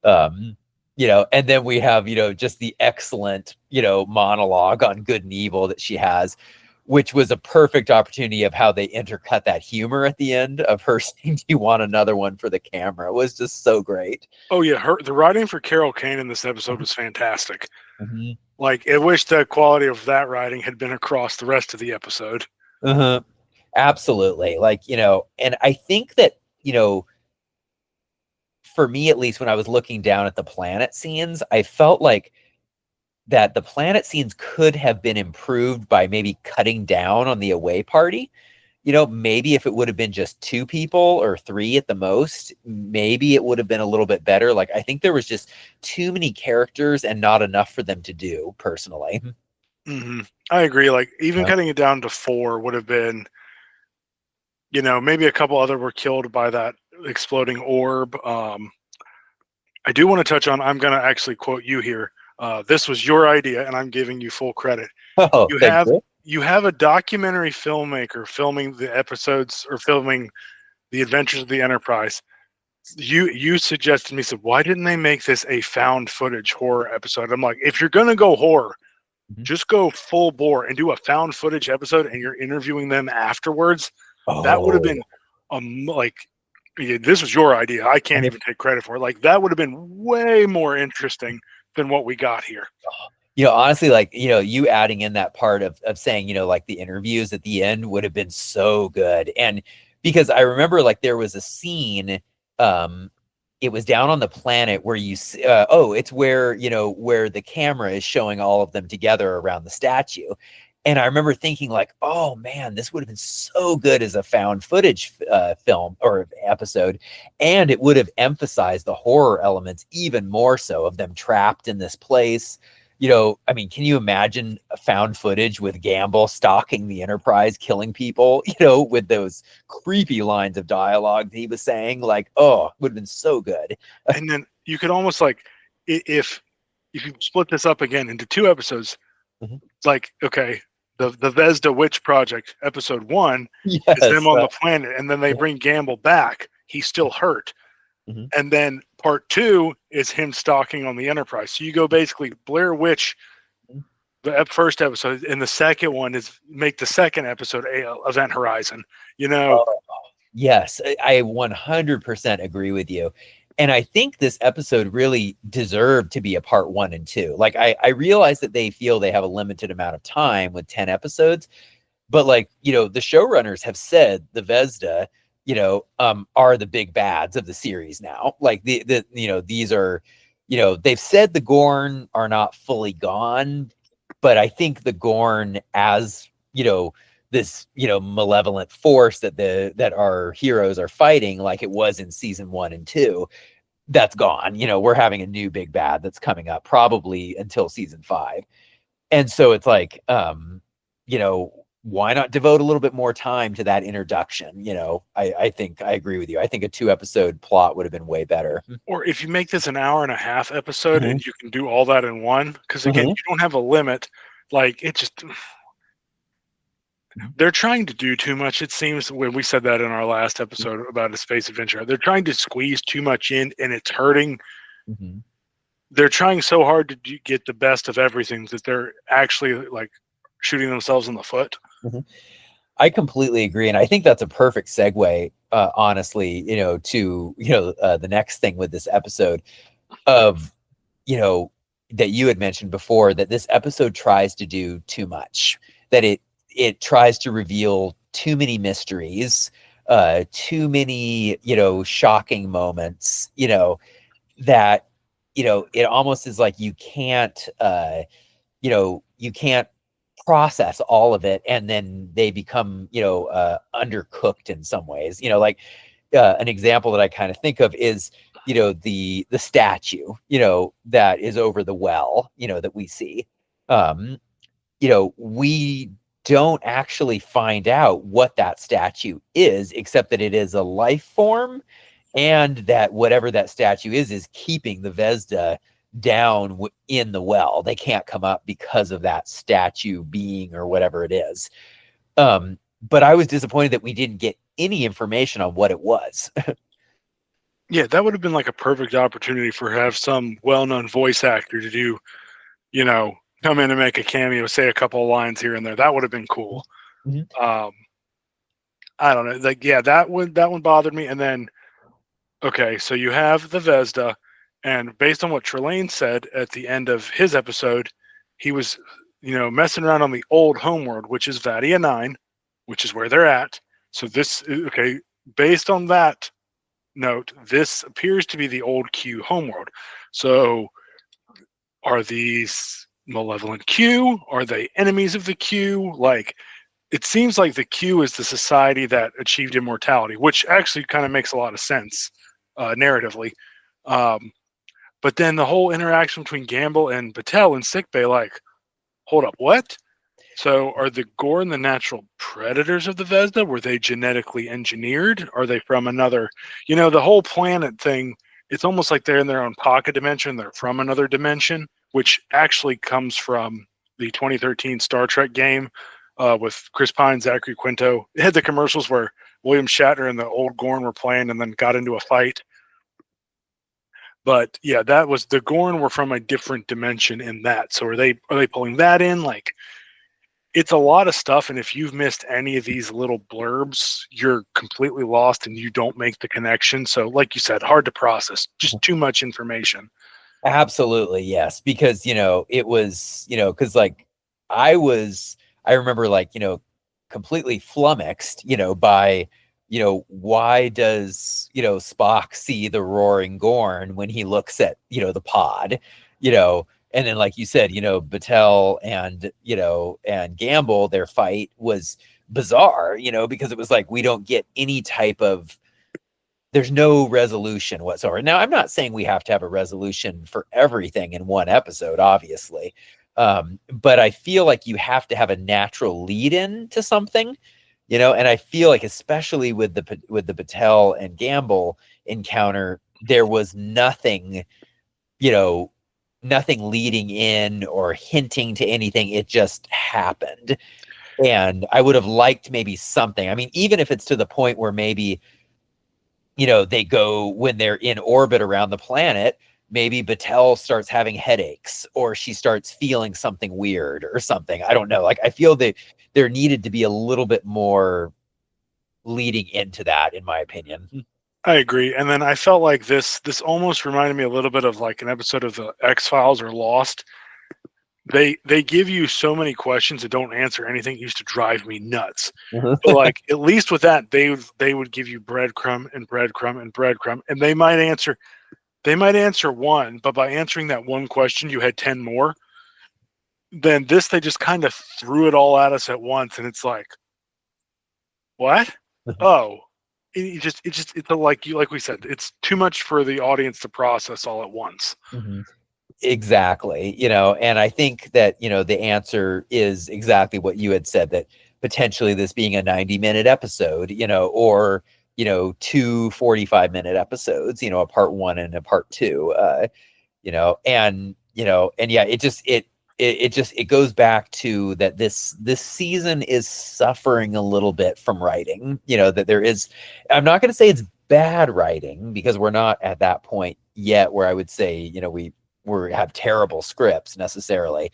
And then we have, just the excellent, monologue on good and evil that she has, which was a perfect opportunity of how they intercut that humor at the end of her saying, "Do you want another one for the camera?" It was just so great. Oh yeah, the writing for Carol Kane in this episode was fantastic. Mm-hmm. Like, I wish the quality of that writing had been across the rest of the episode. Uh-huh. Absolutely. And I think that, for me, at least when I was looking down at the planet scenes, I felt like that the planet scenes could have been improved by maybe cutting down on the away party. Maybe if it would have been just 2 people or 3 at the most, maybe it would have been a little bit better. Like, I think there was just too many characters and not enough for them to do, personally. Mm-hmm. I agree. Like, even cutting it down to 4 would have been, maybe a couple other were killed by that exploding orb. I do want to touch on, I'm going to actually quote you here. This was your idea, and I'm giving you full credit. Oh, you have a documentary filmmaker filming the episodes or filming the adventures of the Enterprise. You suggested me, said, why didn't they make this a found footage horror episode? I'm like, if you're going to go horror, just go full bore and do a found footage episode, and you're interviewing them afterwards. Oh. That would have been this was your idea. I can't even take credit for it. Like, that would have been way more interesting than what we got here. Honestly, you adding in that part of saying, the interviews at the end would have been so good. And because I remember, there was a scene, it was down on the planet where you see, it's where, where the camera is showing all of them together around the statue. And I remember thinking, oh man, this would have been so good as a found footage film or episode. And it would have emphasized the horror elements even more so, of them trapped in this place. Can you imagine a found footage with Gamble stalking the Enterprise, killing people, with those creepy lines of dialogue that he was saying? It would have been so good. And then you could almost, if you split this up again into 2 episodes, okay, the Vesda Witch Project, episode 1, is them on the planet, and then they bring Gamble back. He's still hurt. Mm-hmm. And then part 2 is him stalking on the Enterprise. So you go basically Blair Witch, the first episode, and the second one is make the second episode Event Horizon. Yes, I 100% agree with you. And I think this episode really deserved to be a part 1 and 2. I realize that they feel they have a limited amount of time with 10 episodes, but the showrunners have said the Vesda, are the big bads of the series now. These are, they've said the Gorn are not fully gone, but I think the Gorn, as, this, malevolent force that our heroes are fighting, like it was in season 1 and 2, that's gone. We're having a new big bad that's coming up probably until season 5. And so it's why not devote a little bit more time to that introduction? I think I agree with you. I think a 2-episode plot would have been way better. Or if you make this an hour-and-a-half episode, and you can do all that in one, because again, you don't have a limit. It just, they're trying to do too much. It seems, when we said that in our last episode about a space adventure, they're trying to squeeze too much in, and it's hurting. Mm-hmm. They're trying so hard to get the best of everything that they're actually shooting themselves in the foot. Mm-hmm. I completely agree, and I think that's a perfect segue, honestly, to the next thing with this episode of, that you had mentioned before, that this episode tries to do too much, that it tries to reveal too many mysteries, too many, shocking moments, that, it almost is like you can't, you can't process all of it, and then they become, undercooked in some ways, like, an example that I kind of think of is, the statue, that is over the well, that we see. Um, we don't actually find out what that statue is, except that it is a life form, and that whatever that statue is keeping the Vesda down in the well. They can't come up because of that statue being or whatever it is. But I was disappointed that we didn't get any information on what it was. Yeah, that would have been like a perfect opportunity for have some well-known voice actor to do, come in and make a cameo, say a couple of lines here and there. That would have been cool. Mhm. I don't know. Like, yeah, that one bothered me. And then, okay, so you have the Vesda, and based on what Trelane said at the end of his episode, he was, messing around on the old homeworld, which is Vadya 9, which is where they're at. So this, okay, based on that note, this appears to be the old Q homeworld. So are these malevolent Q? Are they enemies of the Q? Like, it seems like the Q is the society that achieved immortality, which actually kind of makes a lot of sense narratively. But then the whole interaction between Gamble and Battelle in sickbay, like, hold up, what? So are the Gorn the natural predators of the Vesda? Were they genetically engineered? Are they from another, the whole planet thing, it's almost like they're in their own pocket dimension. They're from another dimension, which actually comes from the 2013 Star Trek game with Chris Pine, Zachary Quinto. It had the commercials where William Shatner and the old Gorn were playing and then got into a fight. But yeah, that was the Gorn were from a different dimension in that. So are they pulling that in? Like, it's a lot of stuff, and if you've missed any of these little blurbs, you're completely lost and you don't make the connection. So like you said, hard to process, just too much information. Absolutely, yes. Because, it was, because like I remember like, completely flummoxed, by, why does, Spock see the roaring Gorn when he looks at, the pod, and then like you said, Battelle and, and Gamble, their fight was bizarre, because it was like we don't get any type of, there's no resolution whatsoever. Now, I'm not saying we have to have a resolution for everything in one episode, obviously. But I feel like you have to have a natural lead in to something, and I feel like, especially with the Battelle and Gamble encounter, there was nothing, nothing leading in or hinting to anything. It just happened. And I would have liked maybe something. I mean, even if it's to the point where maybe, they go, when they're in orbit around the planet, maybe Battelle starts having headaches, or she starts feeling something weird or something. I don't know. Like, I feel that there needed to be a little bit more leading into that, in my opinion. I agree. And then I felt like this almost reminded me a little bit of like an episode of the X-Files or Lost. They give you so many questions that don't answer anything. It used to drive me nuts. But like, at least with that, they would give you breadcrumb and breadcrumb and breadcrumb, and they might answer one, but by answering that one question, you had 10 more. Then this, they just kind of threw it all at us at once, and it's like, what? Oh, it's like we said, it's too much for the audience to process all at once. Mhm. Exactly. And I think that, the answer is exactly what you had said, that potentially this being a 90-minute episode, or, two 45-minute episodes, a part one and a part two, and, and yeah, it goes back to that this season is suffering a little bit from writing, that there is, I'm not going to say it's bad writing, because we're not at that point yet where I would say, we have terrible scripts necessarily,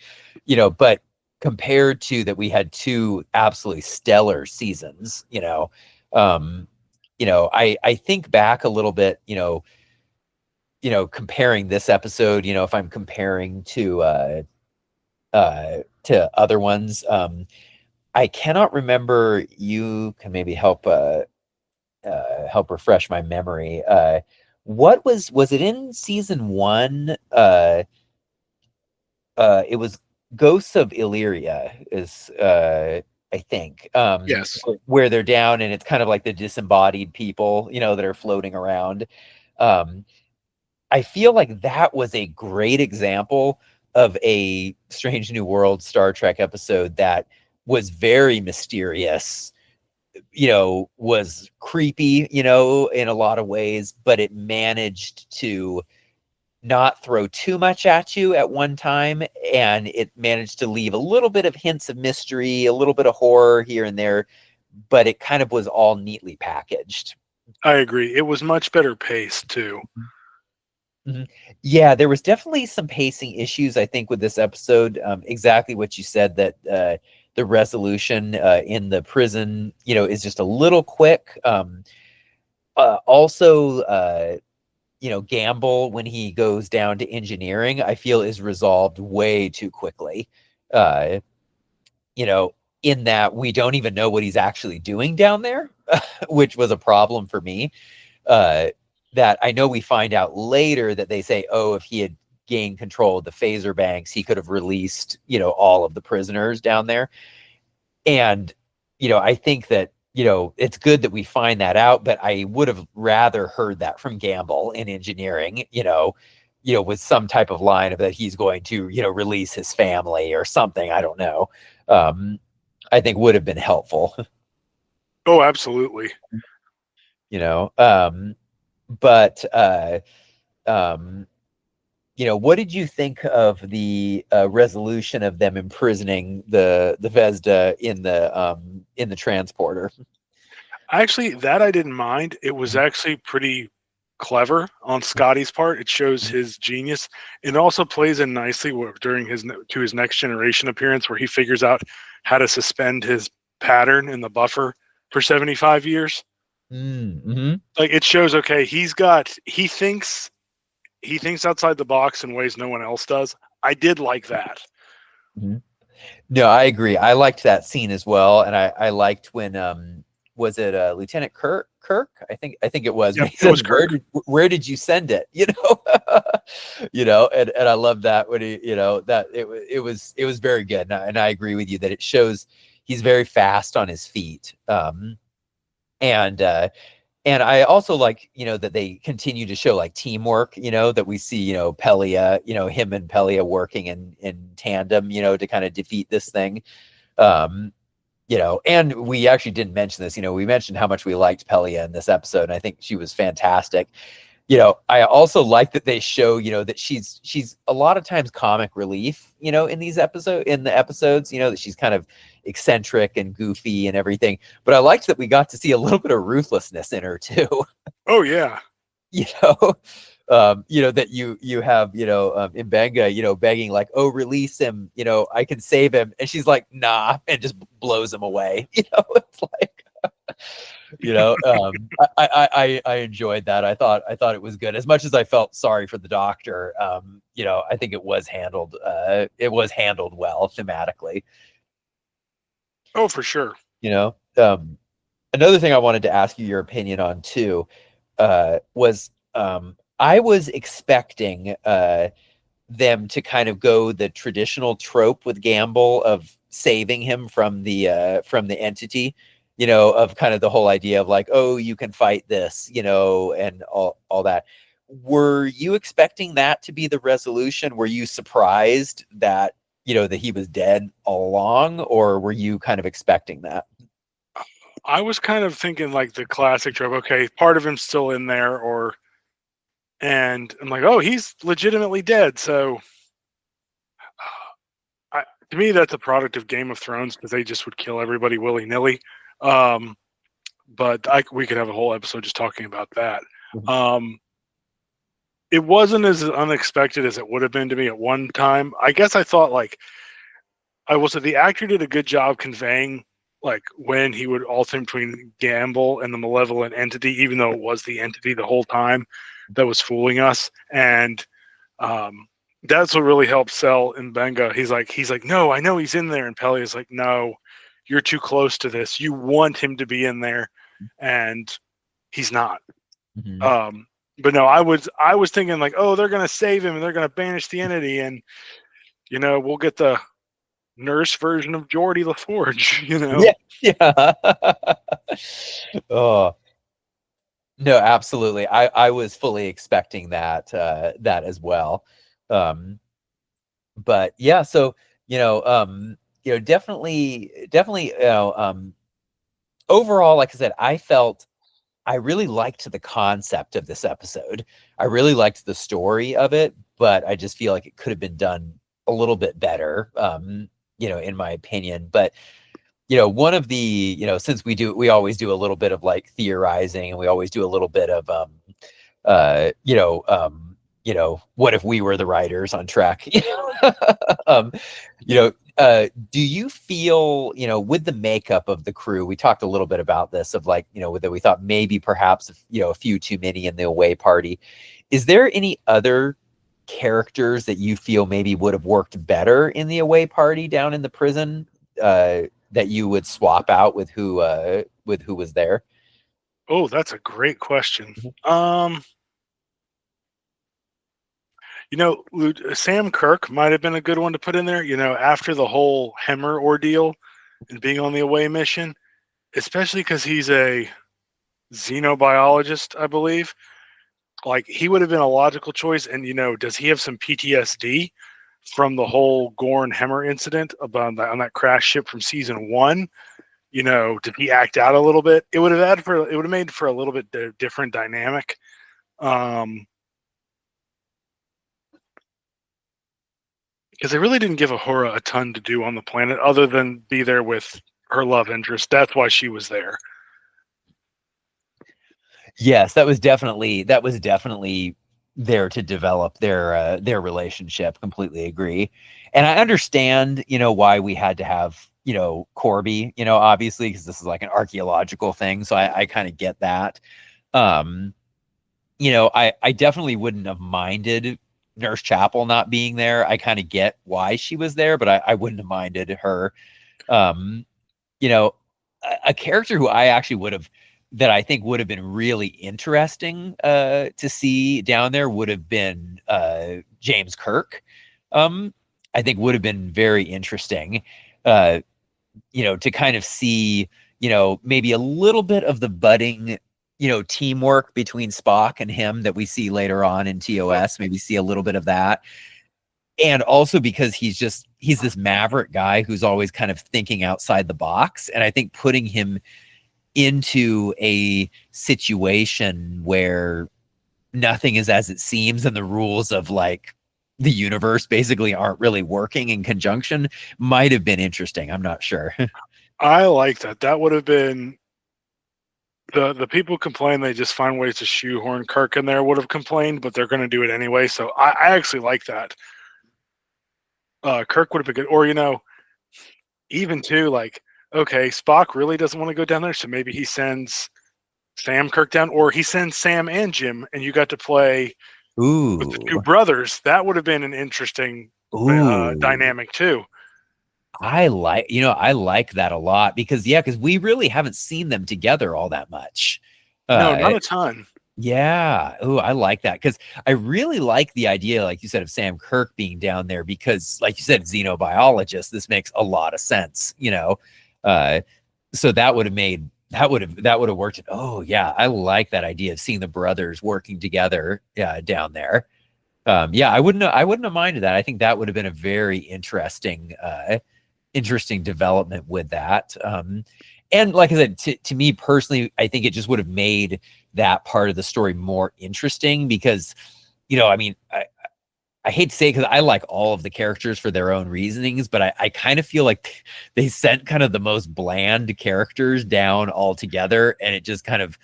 but compared to that, we had two absolutely stellar seasons, I think back a little bit, you know, comparing this episode, you know, if I'm comparing to other ones, I cannot remember. You can maybe help help refresh my memory. What was it in season 1? It was Ghosts of Illyria is I think, Yes, where they're down and it's kind of like the disembodied people, you know, that are floating around. Um, I feel like that was a great example of a Strange New World Star Trek episode that was very mysterious, you know, was creepy, you know, in a lot of ways, but it managed to not throw too much at you at one time, and it managed to leave a little bit of hints of mystery, a little bit of horror here and there, but it kind of was all neatly packaged. I agree. It was much better paced too. Mhm. Yeah, there was definitely some pacing issues, I think, with this episode. Exactly what you said, that the resolution in the prison, you know, is just a little quick. Also, you know, Gamble, when he goes down to engineering, I feel is resolved way too quickly. Uh, you know, in that we don't even know what he's actually doing down there, which was a problem for me. Uh, that I know we find out later that they say, oh, if he had gained control of the phaser banks, he could have released, you know, all of the prisoners down there. And, you know, I think that, you know, it's good that we find that out, but I would have rather heard that from Gamble in engineering, you know, with some type of line of that he's going to, you know, release his family or something. I don't know. I think would have been helpful, Oh, absolutely. you know. But um, you know, what did you think of the resolution of them imprisoning the Vesda in the transporter? Actually, that I didn't mind. It was actually pretty clever on Scotty's part. It shows his genius. It also plays in nicely during his next generation appearance, where he figures out how to suspend his pattern in the buffer for 75 years. Mm-hmm. Like, it shows, okay, he thinks outside the box in ways no one else does. I did like that. Mm-hmm. No, I agree. I liked that scene as well, and I liked when was it Lieutenant Kirk? I think it was when Yep, he it was says, Kirk. where did you send it?" You know, you know, and I love that when he, you know, that it was very good, and I agree with you that it shows he's very fast on his feet, and I also like, you know, that they continue to show like teamwork, you know, that we see, you know, Pelleia, you know, him and Pelleia working in tandem, you know, to kind of defeat this thing. Um, you know, and we actually didn't mention this, you know, we mentioned how much we liked Pelleia in this episode, and I think she was fantastic. You know, I also like that they show, you know, that she's a lot of times comic relief, you know, in the episodes, you know, that she's kind of eccentric and goofy and everything. But I liked that we got to see a little bit of ruthlessness in her too. Oh yeah. You know, you know, that you have, you know, Mbenga, you know, begging like, oh, release him, you know, I can save him, and she's like, nah, and just blows him away. You know, it's like, you know, I enjoyed that. I thought it was good, as much as I felt sorry for the doctor. You know, I think it was handled well thematically. Oh, for sure. You know, another thing I wanted to ask you your opinion on too, was I was expecting them to kind of go the traditional trope with Gamble of saving him from the entity, you know, of kind of the whole idea of like, oh, you can fight this, you know, and all that. Were you expecting that to be the resolution? Were you surprised that, you know, that he was dead all along, or were you kind of expecting that? I was kind of thinking like the classic trope. Okay, part of him's still in there, and I'm like, oh, he's legitimately dead. So, to me, that's a product of Game of Thrones, because they just would kill everybody willy nilly. Um, but we could have a whole episode just talking about that. Mhm. Um, it wasn't as unexpected as it would have been to me at one time. I guess I thought, like, I will say the actor did a good job conveying like when he would alternate between Gamble and the malevolent entity, even though it was the entity the whole time that was fooling us. And that's what really helped sell Mbenga. He's like, no, I know he's in there. And Pelleia's like, no, you're too close to this. You want him to be in there, and he's not. Mm-hmm. But no, I was thinking like, oh, they're gonna save him and they're gonna banish the entity, and we'll get the nurse version of Geordi LaForge. Yeah, yeah. Oh no, absolutely. I was fully expecting that as well. But yeah, so definitely, overall, like I said, I really liked the concept of this episode. I really liked the story of it, but I just feel like it could have been done a little bit better, in my opinion. But one of the, since we always do a little bit of like theorizing, and we always do a little bit of what if we were the writers on Trek? um, do you feel, with the makeup of the crew, we talked a little bit about this, of like, that we thought maybe perhaps, a few too many in the away party. Is there any other characters that you feel maybe would have worked better in the away party down in the prison, that you would swap out with who was there? Oh, that's a great question. Sam Kirk might have been a good one to put in there, after the whole Hemmer ordeal and being on the away mission, especially because he's a xenobiologist, I believe. Like, he would have been a logical choice. And, does he have some PTSD from the whole Gore and Hemmer incident on that crash ship from season 1? Did he act out a little bit? It would have made for a little bit different dynamic. Because they really didn't give Uhura a ton to do on the planet other than be there with her love interest. That's why she was there. Yes, that was definitely there to develop their relationship. Completely agree. And I understand, why we had to have, Corby, obviously, because this is like an archaeological thing. So I kind of get that. I definitely wouldn't have minded Nurse Chapel not being there. I kind of get why she was there, but I wouldn't have minded her. A character who I actually that I think would have been really interesting to see down there would have been James Kirk. I think would have been very interesting, to kind of see, maybe a little bit of the budding, teamwork between Spock and him that we see later on in TOS, maybe see a little bit of that. And also because he's this maverick guy who's always kind of thinking outside the box. And I think putting him into a situation where nothing is as it seems and the rules of like the universe basically aren't really working in conjunction might have been interesting. I'm not sure. I like that. That would have been the people complain they just find ways to shoehorn Kirk in there would have complained, but they're going to do it anyway. So I actually like that. Kirk would have been good. Or, even too, like, okay, Spock really doesn't want to go down there, so maybe he sends Sam Kirk down, or he sends Sam and Jim, and you got to play with the two brothers. That would have been an interesting dynamic too. I like that a lot because we really haven't seen them together all that much. No, not a ton. Yeah. Oh, I like that because I really like the idea, like you said, of Sam Kirk being down there because, like you said, xenobiologist, this makes a lot of sense, so that would have worked. Oh yeah, I like that idea of seeing the brothers working together down there. I wouldn't have minded that. I think that would have been a very interesting development with that. And like I said, to me personally, I think it just would have made that part of the story more interesting because, I hate to say it because I like all of the characters for their own reasonings, but I kind of feel like they sent kind of the most bland characters down altogether, and it just kind of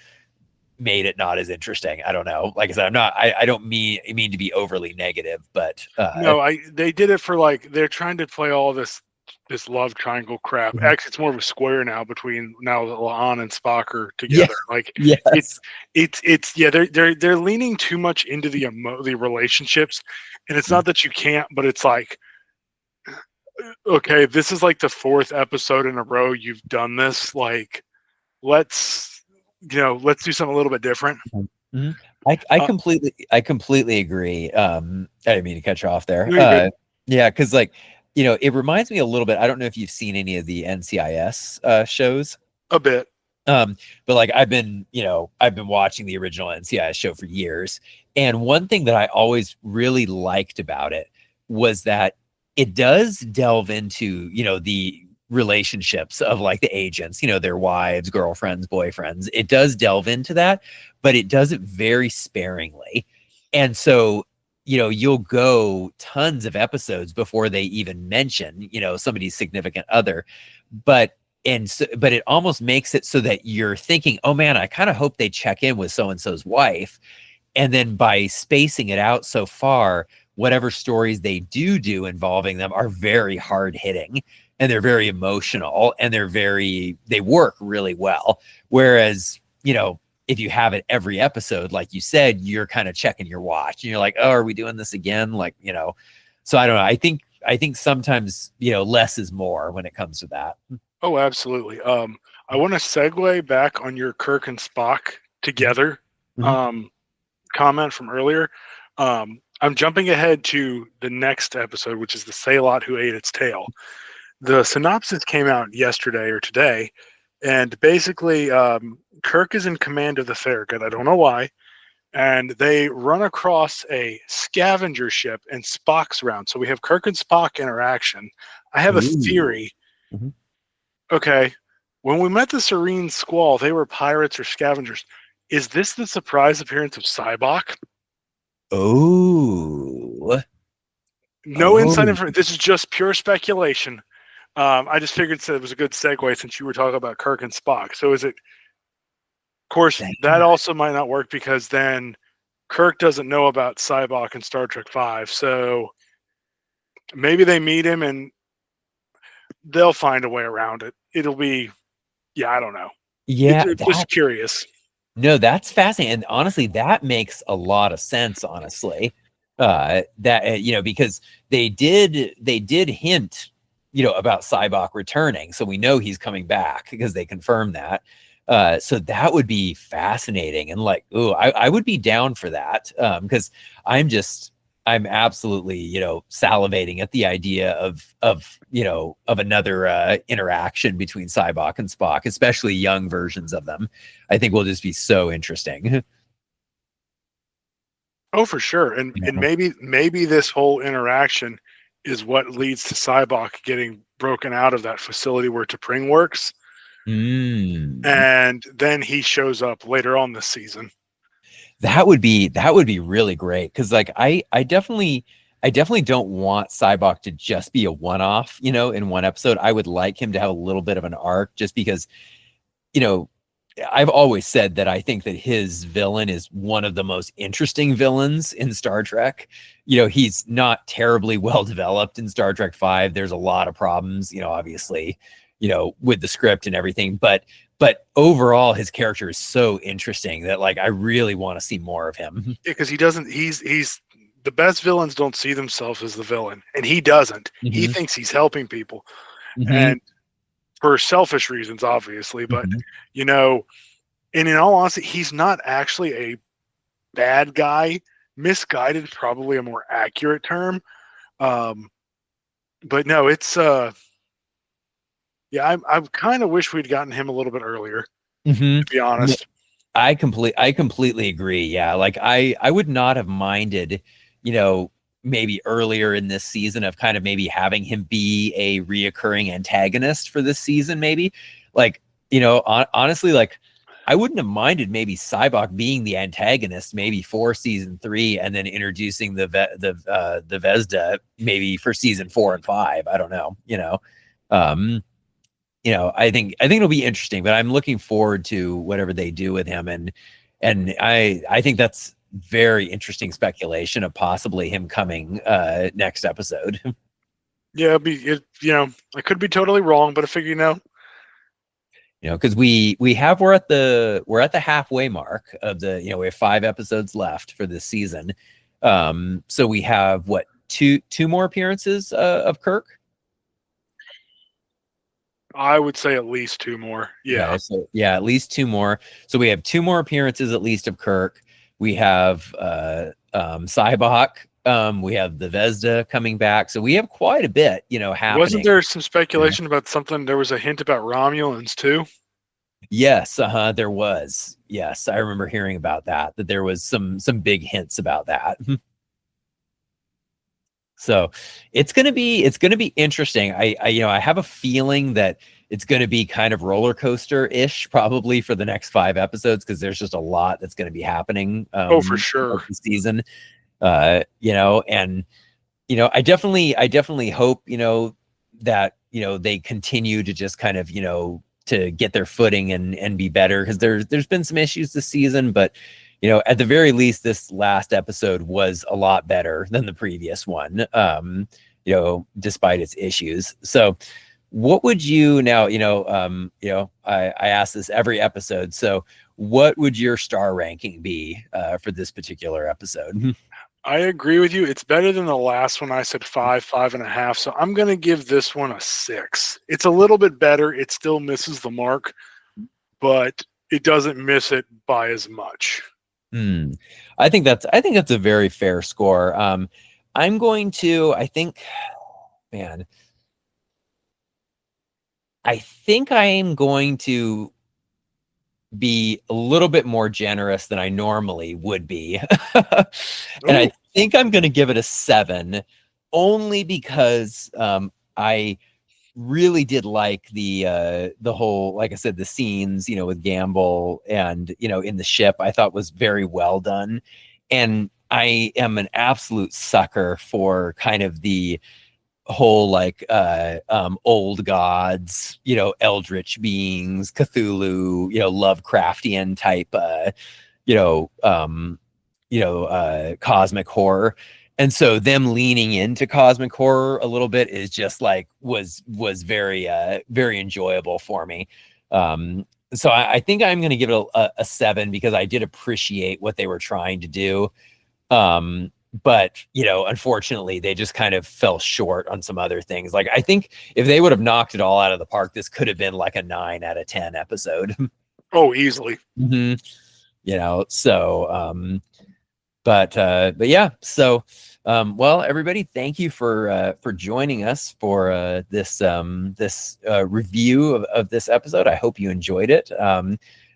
made it not as interesting. I don't know. Like I said, I don't mean to be overly negative, but no, they did it for like they're trying to play all this this love triangle crap. Mhm. Actually, it's more of a square now between now that La'an and Spock are together. Like Yes. it's yeah, they're leaning too much into the relationships, and it's not that you can't, but it's like, okay, this is like the 4th episode in a row you've done this. Like, let's let's do something a little bit different. Mhm. I completely agree. I didn't mean to cut you off there. No, you're good. Yeah, because like, it reminds me a little bit. I don't know if you've seen any of the NCIS shows. A bit. But like I've been watching the original NCIS show for years. And one thing that I always really liked about it was that it does delve into, the relationships of like the agents, their wives, girlfriends, boyfriends. It does delve into that, but it does it very sparingly. And so, you'll go tons of episodes before they even mention, somebody's significant other. But it almost makes it so that you're thinking, oh man, I kind of hope they check in with so-and-so's wife. And then by spacing it out so far, whatever stories they do involving them are very hard hitting, and they're very emotional, and they work really well. Whereas, if you have it every episode, like you said, you're kind of checking your watch and you're like, oh, are we doing this again? Like, so I don't know. I think sometimes, less is more when it comes to that. Oh, absolutely. I want to segue back on your Kirk and Spock together comment from earlier. I'm jumping ahead to the next episode, which is the Salot Who Ate Its Tail. The synopsis came out yesterday or today, and basically Kirk is in command of the Farragut. I don't know why. And they run across a scavenger ship, and Spock's around. So we have Kirk and Spock interaction. I have a theory. Mhm. Okay, when we met the Serene Squall, they were pirates or scavengers. Is this the surprise appearance of Cybok? Oh. No inside information. This is just pure speculation. I just figured it was a good segue since you were talking about Kirk and Spock. So is it? Of course, that also might not work because then Kirk doesn't know about Cybok in Star Trek V. So maybe they meet him and they'll find a way around it. It'll be, yeah, I don't know. Yeah, It's just curious. No, that's fascinating. And honestly, that makes a lot of sense, honestly. Because they did hint, about Cybok returning. So we know he's coming back because they confirmed that. So that would be fascinating. And like, I would be down for that. Because I'm absolutely, salivating at the idea of another interaction between Cybok and Spock, especially young versions of them. I think will just be so interesting. Oh, for sure. And maybe this whole interaction is what leads to Cybok getting broken out of that facility where T'Pring works. And then he shows up later on this season. That would be really great, because like I definitely don't want Cybok to just be a one-off, in one episode. I would like him to have a little bit of an arc, just because, I've always said that I think that his villain is one of the most interesting villains in Star Trek. He's not terribly well developed in Star Trek V. There's a lot of problems, obviously, with the script and everything, but overall his character is so interesting that like I really want to see more of him. Yeah, because he's the best villains don't see themselves as the villain, and he doesn't. He thinks he's helping people, and for selfish reasons, obviously. But and in all honesty, he's not actually a bad guy. Misguided is probably a more accurate term. But no, it's yeah, I kind of wish we'd gotten him a little bit earlier, to be honest. I completely agree. Yeah, like I would not have minded, maybe earlier in this season of kind of maybe having him be a reoccurring antagonist for this season. Maybe like, honestly, like I wouldn't have minded maybe Cybok being the antagonist maybe for season 3, and then introducing the Vesda maybe for season 4 and 5. I don't know, I think it'll be interesting, but I'm looking forward to whatever they do with him. And I think that's very interesting speculation of possibly him coming next episode. Yeah, I could be totally wrong, but I figure, Because we're at the halfway mark of the, we have 5 episodes left for this season. So we have what, two more appearances of Kirk? I would say at least 2 more. Yeah. Okay, so yeah, at least 2 more. So we have 2 more appearances at least of Kirk. We have Cybok. We have the Vesda coming back. So we have quite a bit, happening. Wasn't there some speculation about something? There was a hint about Romulans too. Yes, there was. Yes, I remember hearing about that there was some big hints about that. So it's gonna be interesting. I have a feeling that it's gonna be kind of roller coaster-ish probably for the next 5 episodes, because there's just a lot that's gonna be happening For sure. this season. And I definitely hope that they continue to just kind of to get their footing and be better, because there's been some issues this season, but at the very least, this last episode was a lot better than the previous one, despite its issues. So what would you now, I ask this every episode. So what would your star ranking be for this particular episode? I agree with you. It's better than the last one. I said 5, 5.5. So I'm going to give this one a 6. It's a little bit better. It still misses the mark, but it doesn't miss it by as much. I think that's a very fair score. I'm going to, I think I am going to be a little bit more generous than I normally would be. And I think I'm going to give it a 7, only because I really did like the whole, like I said, the scenes, with Gamble and, in the ship, I thought was very well done. And I am an absolute sucker for kind of the whole old gods, eldritch beings, Cthulhu, Lovecraftian type cosmic horror. And so them leaning into cosmic horror a little bit is just was very very enjoyable for me. So I think I'm going to give it a 7, because I did appreciate what they were trying to do. But unfortunately they just kind of fell short on some other things. I think if they would have knocked it all out of the park, this could have been like a 9 out of 10 episode. Easily. So but yeah, so well, everybody, thank you for joining us for this review of this episode. I hope you enjoyed it.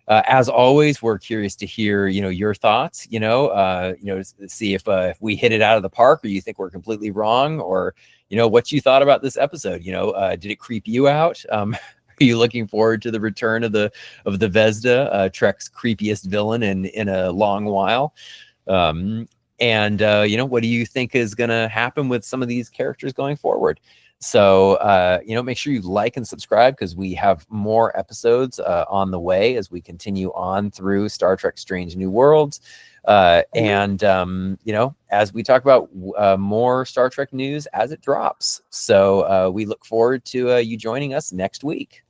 As always, we're curious to hear, your thoughts, see if we hit it out of the park, or you think we're completely wrong, or, what you thought about this episode. Did it creep you out? Are you looking forward to the return of the Vesda, Trek's creepiest villain in a long while? And what do you think is going to happen with some of these characters going forward? So, make sure you like and subscribe, because we have more episodes on the way as we continue on through Star Trek Strange New Worlds. And, as we talk about more Star Trek news as it drops. So we look forward to you joining us next week.